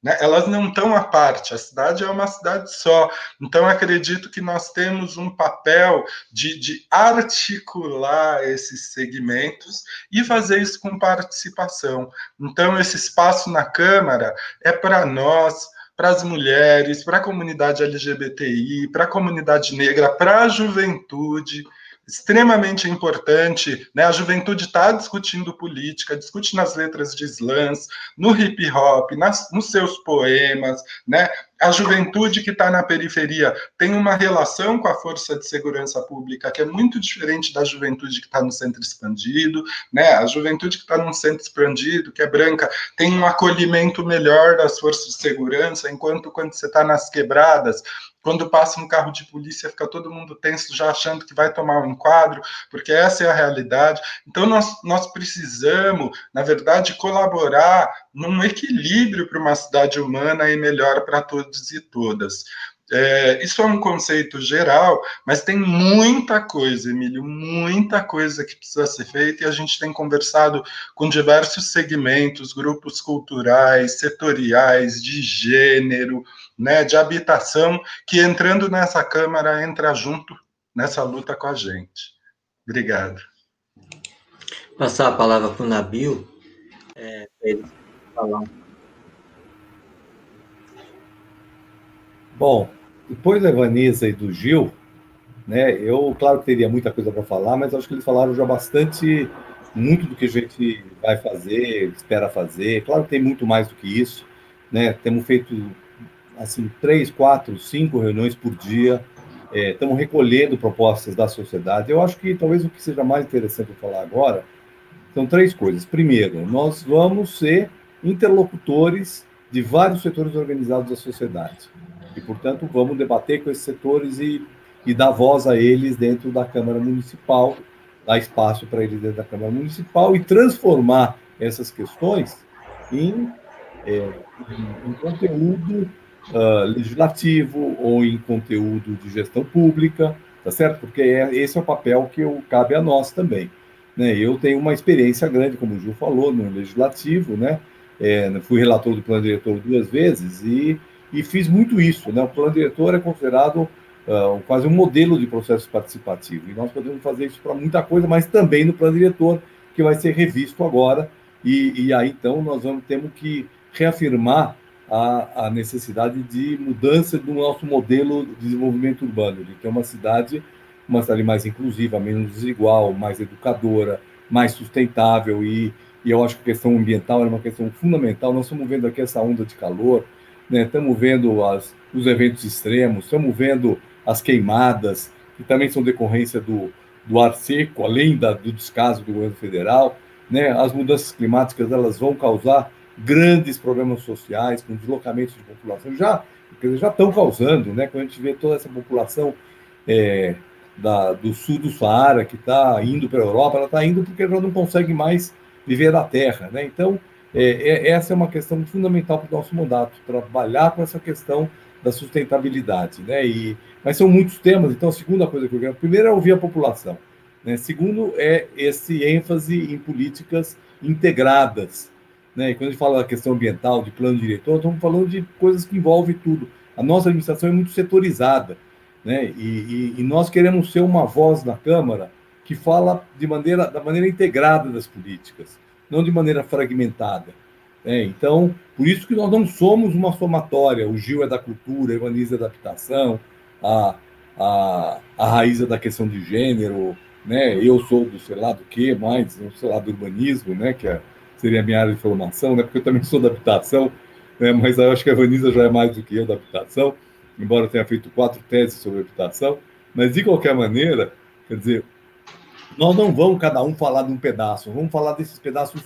né? Elas não estão à parte, a cidade é uma cidade só. Então, acredito que nós temos um papel de articular esses segmentos e fazer isso com participação. Então, esse espaço na Câmara é para nós, para as mulheres, para a comunidade LGBTI, para a comunidade negra, para a juventude. Extremamente importante, né? A juventude está discutindo política, discute nas letras de slams, no hip hop, nos seus poemas, né? A juventude que está na periferia tem uma relação com a força de segurança pública que é muito diferente da juventude que está no centro expandido, né? A juventude que está num centro expandido, que é branca, tem um acolhimento melhor das forças de segurança, enquanto quando você está nas quebradas, quando passa um carro de polícia, fica todo mundo tenso, já achando que vai tomar um enquadro, porque essa é a realidade. Então, nós precisamos, na verdade, colaborar num equilíbrio para uma cidade humana e melhor para todos e todas. Isso é um conceito geral, mas tem muita coisa, Emílio, muita coisa que precisa ser feita, e a gente tem conversado com diversos segmentos, grupos culturais, setoriais, de gênero, né, de habitação, que entrando nessa Câmara, entra junto nessa luta com a gente. Obrigado. Passar a palavra para o Nabil, para ele falar. Bom, depois da Vanessa e do Gil, né, eu, claro que teria muita coisa para falar, mas acho que eles falaram já muito do que a gente vai fazer, espera fazer. Claro que tem muito mais do que isso, né? Temos feito, assim, 3, 4, 5 reuniões por dia, estamos recolhendo propostas da sociedade. Eu acho que talvez o que seja mais interessante eu falar agora são 3 coisas. Primeiro, nós vamos ser interlocutores de vários setores organizados da sociedade. E, portanto, vamos debater com esses setores e dar voz a eles dentro da Câmara Municipal, dar espaço para eles dentro da Câmara Municipal e transformar essas questões em conteúdo legislativo ou em conteúdo de gestão pública, tá certo? Porque esse é o papel que cabe a nós também, né? Eu tenho uma experiência grande, como o Gil falou, no legislativo, né? Fui relator do plano diretor 2 vezes e fiz muito isso, né? O plano diretor é considerado quase um modelo de processo participativo, e nós podemos fazer isso para muita coisa, mas também no plano diretor, que vai ser revisto agora, e aí, então, nós temos que reafirmar a necessidade de mudança do nosso modelo de desenvolvimento urbano, de ter uma cidade mais inclusiva, menos desigual, mais educadora, mais sustentável, e eu acho que a questão ambiental é uma questão fundamental. Nós estamos vendo aqui essa onda de calor, né? Estamos vendo os eventos extremos, estamos vendo as queimadas, que também são decorrência do ar seco, além do descaso do governo federal, né? As mudanças climáticas, elas vão causar grandes problemas sociais, com deslocamentos de população, já estão causando, né? Quando a gente vê toda essa população do sul do Saara, que está indo para a Europa, ela está indo porque ela não consegue mais viver da terra, né? Então, essa é uma questão fundamental para o nosso mandato, trabalhar com essa questão da sustentabilidade, né? Mas são muitos temas, então a segunda coisa que eu quero, primeiro é ouvir a população, né? Segundo é esse ênfase em políticas integradas, né? E quando a gente fala da questão ambiental, de plano diretor, estamos falando de coisas que envolvem tudo. A nossa administração é muito setorizada, né? E nós queremos ser uma voz na Câmara que fala da maneira integrada das políticas, não de maneira fragmentada. Então, por isso que nós não somos uma somatória. O Gil é da cultura, a Evanisa é da habitação, a Raíza é da questão de gênero, né? Eu sou do sei lá do que mais, sei lá, do urbanismo, né? Que seria a minha área de formação, né? Porque eu também sou da habitação, né? Mas eu acho que a Evanisa já é mais do que eu da habitação, embora eu tenha feito 4 teses sobre habitação. Mas, de qualquer maneira, quer dizer, nós não vamos cada um falar de um pedaço, vamos falar desses pedaços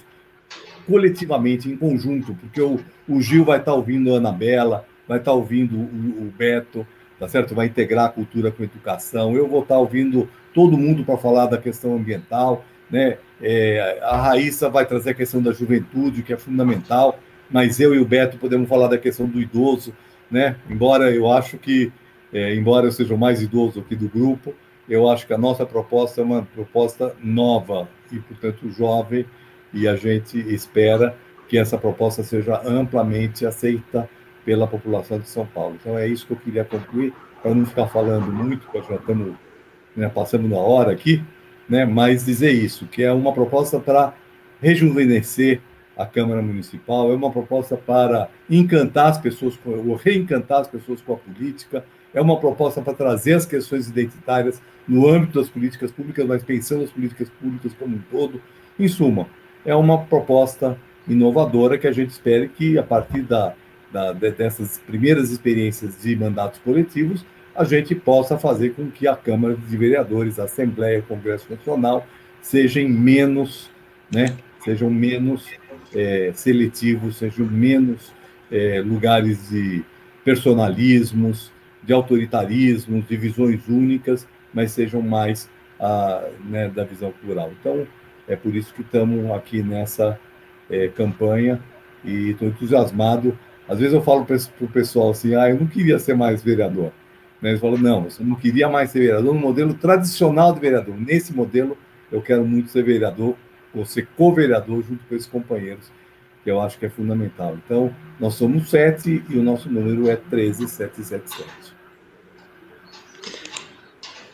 coletivamente, em conjunto, porque o Gil vai estar ouvindo a Anabela, vai estar ouvindo o Beto, tá certo? Vai integrar a cultura com a educação, eu vou estar ouvindo todo mundo para falar da questão ambiental, né? A Raíssa vai trazer a questão da juventude, que é fundamental, mas eu e o Beto podemos falar da questão do idoso, né? Embora eu seja o mais idoso aqui do grupo, eu acho que a nossa proposta é uma proposta nova e, portanto, jovem, e a gente espera que essa proposta seja amplamente aceita pela população de São Paulo. Então, é isso que eu queria concluir, para não ficar falando muito, porque já estamos, né, passando uma hora aqui, né, mas dizer isso, que é uma proposta para rejuvenescer a Câmara Municipal, é uma proposta para encantar as pessoas, ou reencantar as pessoas com a política, é uma proposta para trazer as questões identitárias no âmbito das políticas públicas, mas pensando as políticas públicas como um todo. Em suma, é uma proposta inovadora que a gente espera que, a partir dessas primeiras experiências de mandatos coletivos, a gente possa fazer com que a Câmara de Vereadores, a Assembleia, o Congresso Nacional sejam menos, né, seletivos, sejam menos lugares de personalismos, de autoritarismos, de visões únicas, mas sejam mais né, da visão plural. Então, é por isso que estamos aqui nessa campanha e estou entusiasmado. Às vezes eu falo para o pessoal assim, eu não queria ser mais vereador. Eles falam, não, você não queria mais ser vereador no modelo tradicional de vereador. Nesse modelo, eu quero muito ser vereador, ou ser co-vereador junto com esses companheiros, que eu acho que é fundamental. Então, nós somos 7 e o nosso número é 13777.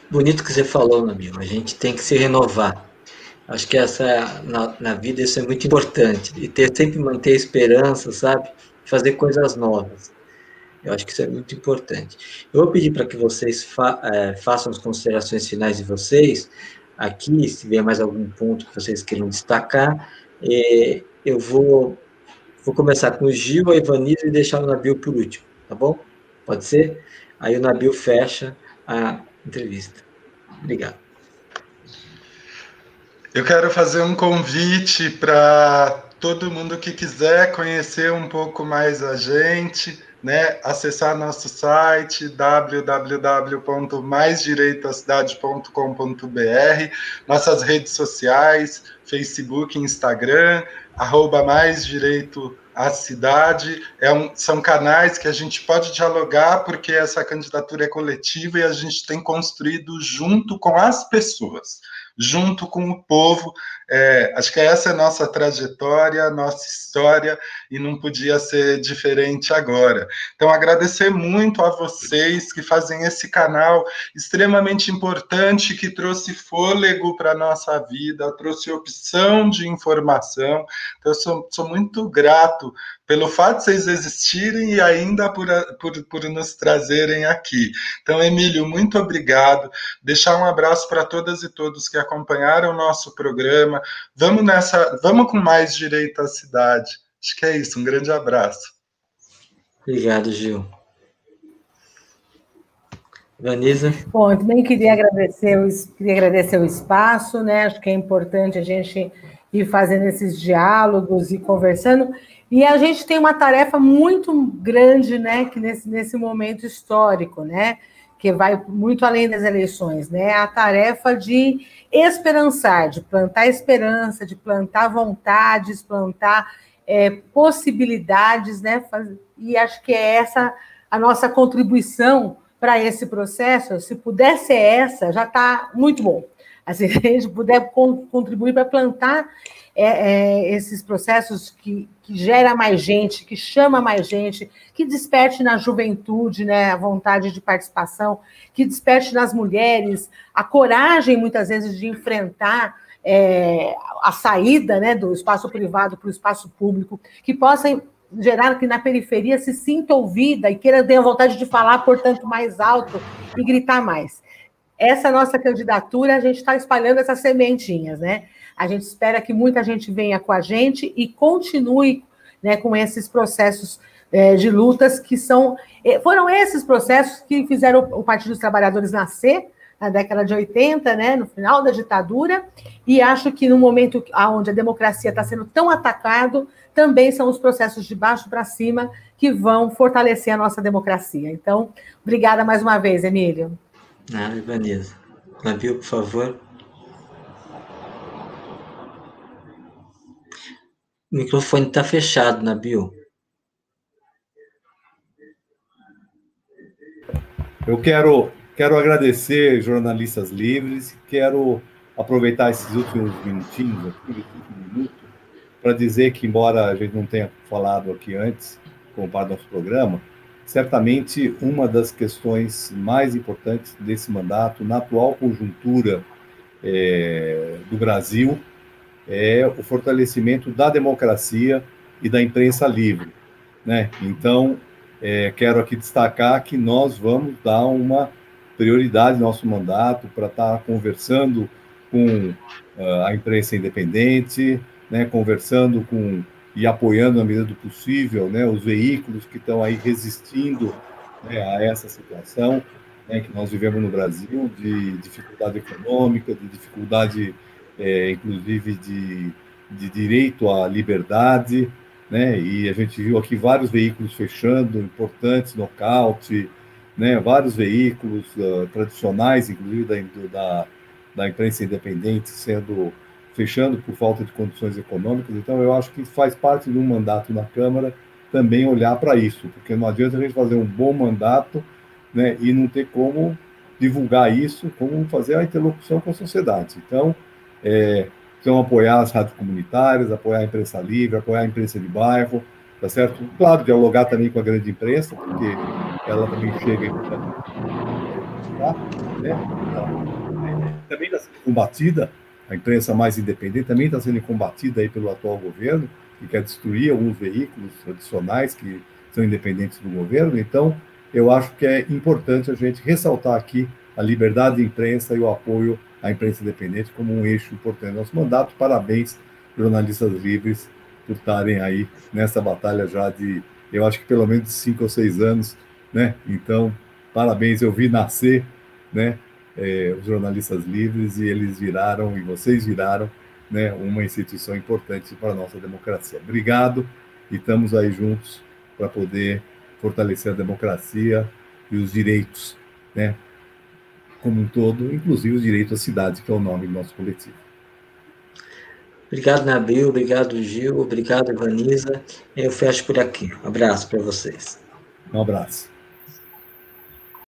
Bonito que você falou, Nabil. A gente tem que se renovar. Acho que na vida isso é muito importante. E sempre manter a esperança, sabe? Fazer coisas novas. Eu acho que isso é muito importante. Eu vou pedir para que vocês façam as considerações finais de vocês. Aqui, se vier mais algum ponto que vocês queiram destacar, eu vou começar com o Gil, a Ivaniza e deixar o Nabil por último, tá bom? Pode ser? Aí o Nabil fecha a entrevista. Obrigado. Eu quero fazer um convite para todo mundo que quiser conhecer um pouco mais a gente, né, acessar nosso site www.maisdireitoacidade.com.br, nossas redes sociais, Facebook, Instagram, @maisdireitoacidade, são canais que a gente pode dialogar, porque essa candidatura é coletiva e a gente tem construído junto com as pessoas, junto com o povo. Acho que essa é a nossa trajetória, a nossa história, e não podia ser diferente agora. Então, agradecer muito a vocês que fazem esse canal extremamente importante, que trouxe fôlego para a nossa vida, trouxe opção de informação. Então, eu sou muito grato pelo fato de vocês existirem e ainda por nos trazerem aqui. Então, Emílio, muito obrigado. Deixar um abraço para todas e todos que acompanharam o nosso programa. Vamos com mais direito à cidade. Acho que é isso. Um grande abraço. Obrigado, Gil. Vanisa? Bom, eu também queria agradecer o espaço, né? Acho que é importante a gente ir fazendo esses diálogos e conversando. E a gente tem uma tarefa muito grande, né? Que nesse momento histórico, né? Que vai muito além das eleições, né? A tarefa de esperançar, de plantar esperança, de plantar vontades, plantar possibilidades, né? E acho que é essa a nossa contribuição para esse processo. Se puder ser essa, já está muito bom. Assim, se a gente puder contribuir para plantar esses processos que gera mais gente, que chama mais gente, que desperte na juventude, né, a vontade de participação, que desperte nas mulheres a coragem, muitas vezes, de enfrentar a saída, né, do espaço privado para o espaço público, que possa gerar que na periferia se sinta ouvida e queira ter a vontade de falar, portanto, mais alto e gritar mais. Essa nossa candidatura, a gente está espalhando essas sementinhas, né? A gente espera que muita gente venha com a gente e continue, né, com esses processos de lutas que foram esses processos que fizeram o Partido dos Trabalhadores nascer na década de 80, né, no final da ditadura, e acho que no momento onde a democracia está sendo tão atacado, também são os processos de baixo para cima que vão fortalecer a nossa democracia. Então, obrigada mais uma vez, Emílio. Vanessa. Nabil, por favor. O microfone está fechado, Nabil. Eu quero agradecer, jornalistas livres, quero aproveitar esses últimos minutinhos, para dizer que, embora a gente não tenha falado aqui antes, como parte do nosso programa, certamente uma das questões mais importantes desse mandato, na atual conjuntura do Brasil, é o fortalecimento da democracia e da imprensa livre, né? Então, quero aqui destacar que nós vamos dar uma prioridade no nosso mandato para estar conversando com a imprensa independente, né, conversando com e apoiando na medida do possível, né, os veículos que estão aí resistindo, né, a essa situação, né, que nós vivemos no Brasil, de dificuldade econômica, de dificuldade, inclusive, de direito à liberdade, né, e a gente viu aqui vários veículos fechando, importantes, nocaute, né, vários veículos tradicionais, inclusive da imprensa independente, fechando por falta de condições econômicas. Então, eu acho que faz parte de um mandato na Câmara também olhar para isso, porque não adianta a gente fazer um bom mandato, né, e não ter como divulgar isso, como fazer a interlocução com a sociedade. Então, precisam apoiar as rádios comunitárias, apoiar a imprensa livre, apoiar a imprensa de bairro, tá certo? Claro, dialogar também com a grande imprensa, porque ela também chega e né? Também está sendo combatida, a imprensa mais independente também está sendo combatida aí pelo atual governo, que quer destruir alguns veículos tradicionais que são independentes do governo. Então, eu acho que é importante a gente ressaltar aqui a liberdade de imprensa e o apoio à imprensa independente como um eixo importante do nosso mandato. Parabéns, jornalistas livres, por estarem aí nessa batalha já de, eu acho que pelo menos 5 ou 6 anos, né? Então, parabéns, eu vi nascer, né, os jornalistas livres, e eles viraram, e vocês viraram, né, uma instituição importante para a nossa democracia. Obrigado, e estamos aí juntos para poder fortalecer a democracia e os direitos, né, como um todo, inclusive os direitos à cidade, que é o nome do nosso coletivo. Obrigado, Nabil. Obrigado, Gil. Obrigado, Vanisa. Eu fecho por aqui. Um abraço para vocês. Um abraço.